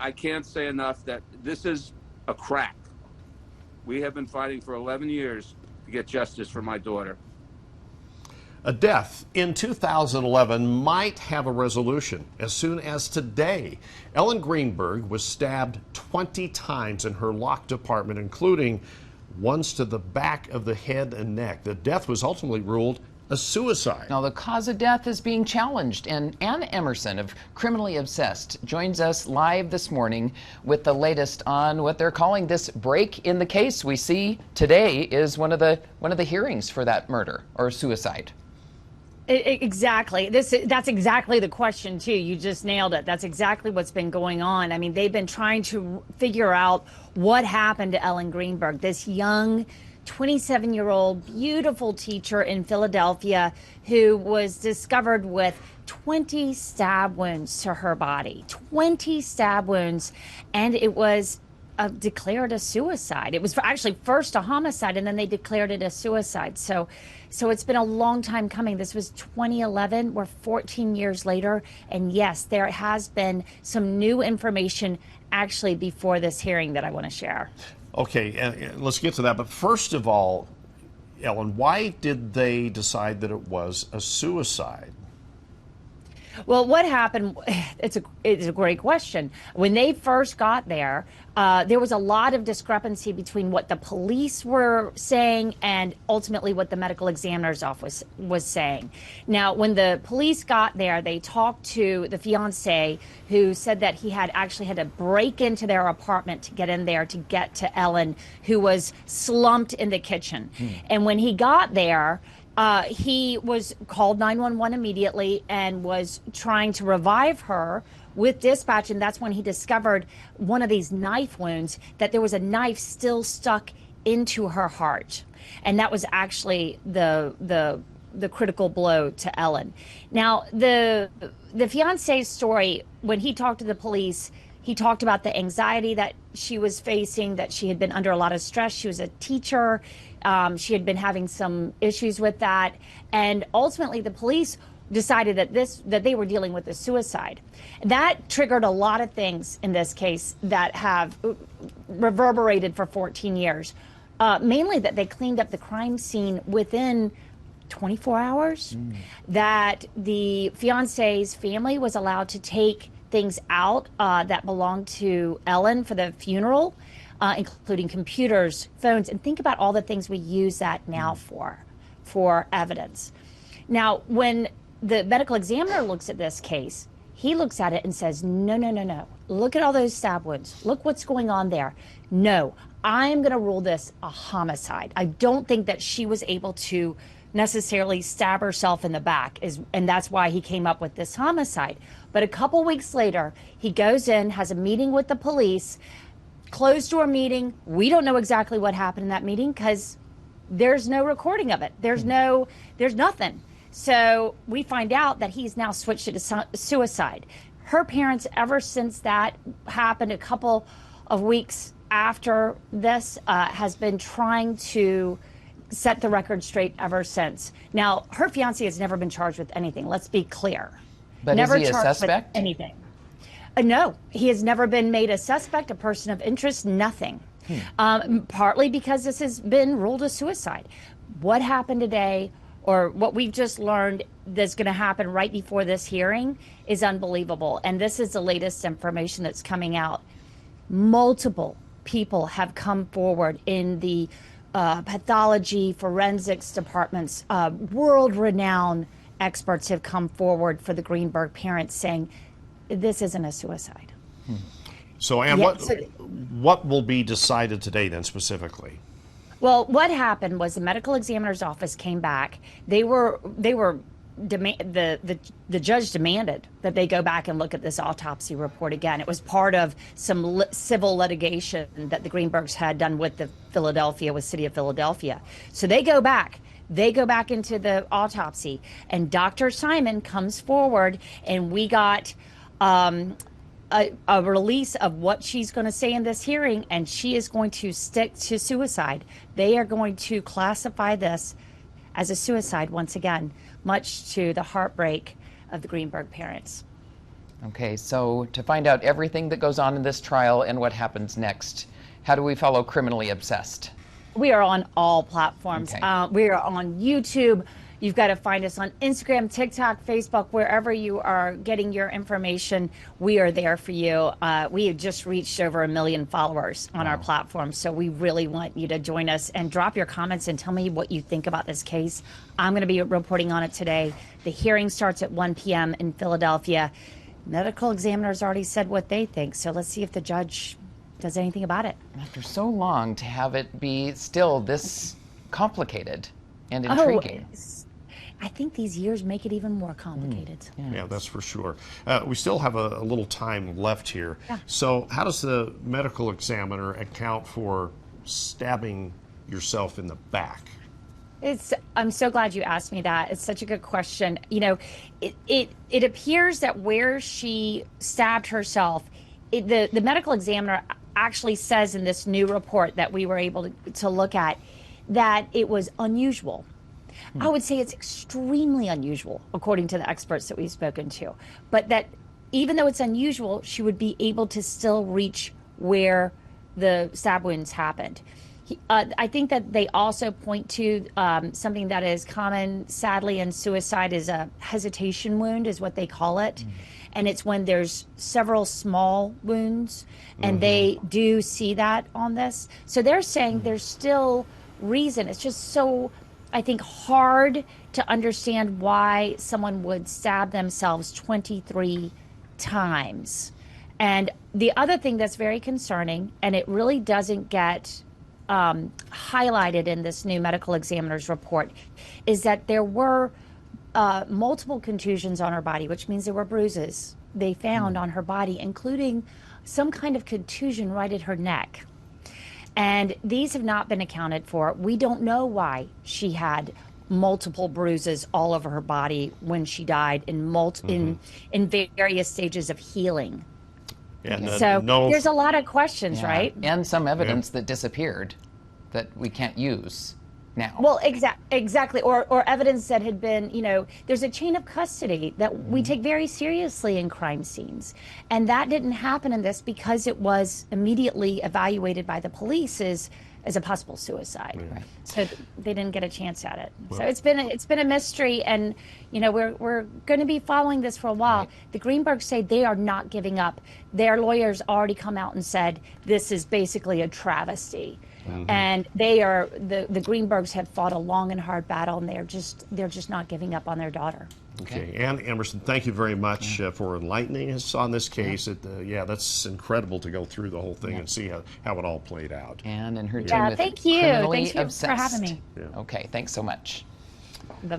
I can't say enough that this is a crack. We have been fighting for 11 years to get justice for my daughter. A death in 2011 might have a resolution as soon as today. Ellen Greenberg was stabbed 20 times in her locked apartment, including ones to the back of the head and neck. The death was ultimately ruled a suicide. Now, the cause of death is being challenged, and Ann Emerson of Criminally Obsessed joins us live this morning with the latest on what they're calling this break in the case. We see today is one of the hearings for that murder or suicide. Exactly. That's exactly the question, too. You just nailed it. That's exactly what's been going on. I mean, they've been trying to figure out what happened to Ellen Greenberg, this young 27-year-old beautiful teacher in Philadelphia who was discovered with 20 stab wounds to her body, 20 stab wounds, and it was declared a suicide. It was actually first a homicide, and then they declared it a suicide. So it's been a long time coming. This was 2011. We're 14 years later, and yes, there has been some new information actually before this hearing that I want to share. Okay, let's get to that. But first of all, Ellen, why did they decide that it was a suicide? Well, what happened, it's a great question. When they first got there, there was a lot of discrepancy between what the police were saying and ultimately what the medical examiner's office was saying. Now, when the police got there, they talked to the fiance, who said that he had actually had to break into their apartment to get in there to get to Ellen, who was slumped in the kitchen. And when he got there, he was called 911 immediately and was trying to revive her with dispatch, and that's when he discovered one of these knife wounds, that there was a knife still stuck into her heart, and that was actually the critical blow to Ellen. Now, the fiance's story, when he talked to the police, he talked about the anxiety that she was facing, that she had been under a lot of stress. She was a teacher. She had been having some issues with that. And ultimately, the police decided that they were dealing with a suicide. That triggered a lot of things in this case that have reverberated for 14 years. Mainly that they cleaned up the crime scene within 24 hours, that the fiance's family was allowed to take things out that belonged to Ellen for the funeral, including computers, phones, and think about all the things we use that now for evidence. Now, when the medical examiner looks at this case, he looks at it and says, no, no, no, no. Look at all those stab wounds. Look what's going on there. No, I'm going to rule this a homicide. I don't think that she was able to necessarily stab herself in the back, and that's why he came up with this homicide. But a couple weeks later, he goes in, has a meeting with the police, closed door meeting. We don't know exactly what happened in that meeting because there's no recording of it. There's nothing. So we find out that he's now switched it to suicide. Her parents, ever since that happened a couple of weeks after this, has been trying to set the record straight ever since. Now, her fiancé has never been charged with anything. Let's be clear. But never is he a charged suspect? with anything. No, he has never been made a suspect, a person of interest, nothing. Partly because this has been ruled a suicide. What happened today, or what we've just learned that's going to happen right before this hearing, is unbelievable. And this is the latest information that's coming out. Multiple people have come forward in the pathology, forensics departments. World-renowned experts have come forward for the Greenberg parents saying this isn't a suicide. So, Ann, what will be decided today then specifically? Well, what happened was the medical examiner's office came back. The judge demanded that they go back and look at this autopsy report again. It was part of some civil litigation that the Greenbergs had done with City of Philadelphia. So they go back into the autopsy, and Dr. Simon comes forward, and we got a release of what she's going to say in this hearing, and she is going to stick to suicide. They are going to classify this as a suicide once again, much to the heartbreak of the Greenberg parents. Okay, so to find out everything that goes on in this trial and what happens next, how do we follow Criminally Obsessed? We are on all platforms. Okay. We are on YouTube. You've got to find us on Instagram, TikTok, Facebook, wherever you are getting your information. We are there for you. We have just reached over 1 million followers on our platform. So we really want you to join us and drop your comments and tell me what you think about this case. I'm going to be reporting on it today. The hearing starts at 1 p.m. in Philadelphia. Medical examiner's already said what they think. So let's see if the judge does anything about it. After so long, to have it be still this complicated and intriguing. I think these years make it even more complicated. Yeah, that's for sure. We still have a little time left here. Yeah. So how does the medical examiner account for stabbing yourself in the back? I'm so glad you asked me that. It's such a good question. You know, it appears that where she stabbed herself, the medical examiner actually says in this new report that we were able to look at that it was unusual. I would say it's extremely unusual, according to the experts that we've spoken to. But that even though it's unusual, she would be able to still reach where the stab wounds happened. I think that they also point to something that is common, sadly, in suicide is a hesitation wound, is what they call it. And it's when there's several small wounds, and they do see that on this. So they're saying there's still reason. It's just so, I think, hard to understand why someone would stab themselves 23 times. And the other thing that's very concerning, and it really doesn't get highlighted in this new medical examiner's report, is that there were multiple contusions on her body, which means there were bruises they found on her body, including some kind of contusion right at her neck. And these have not been accounted for. We don't know why she had multiple bruises all over her body when she died in various stages of healing. Yeah, So there's a lot of questions, right? And some evidence that disappeared that we can't use now. Well, exactly. Or evidence that had been, you know, there's a chain of custody that we take very seriously in crime scenes. And that didn't happen in this because it was immediately evaluated by the police as a possible suicide. Right. So they didn't get a chance at it. Well, so it's been a mystery, and you know we're going to be following this for a while. Right. The Greenbergs say they are not giving up. Their lawyers already come out and said this is basically a travesty. And they are the Greenbergs have fought a long and hard battle, and they're just not giving up on their daughter. Okay, Ann Emerson, thank you very much for enlightening us on this case. That's incredible to go through the whole thing and see how it all played out. Ann and her team with thank you. Criminally Thanks for Obsessed. having me. Okay, thanks so much. Bye.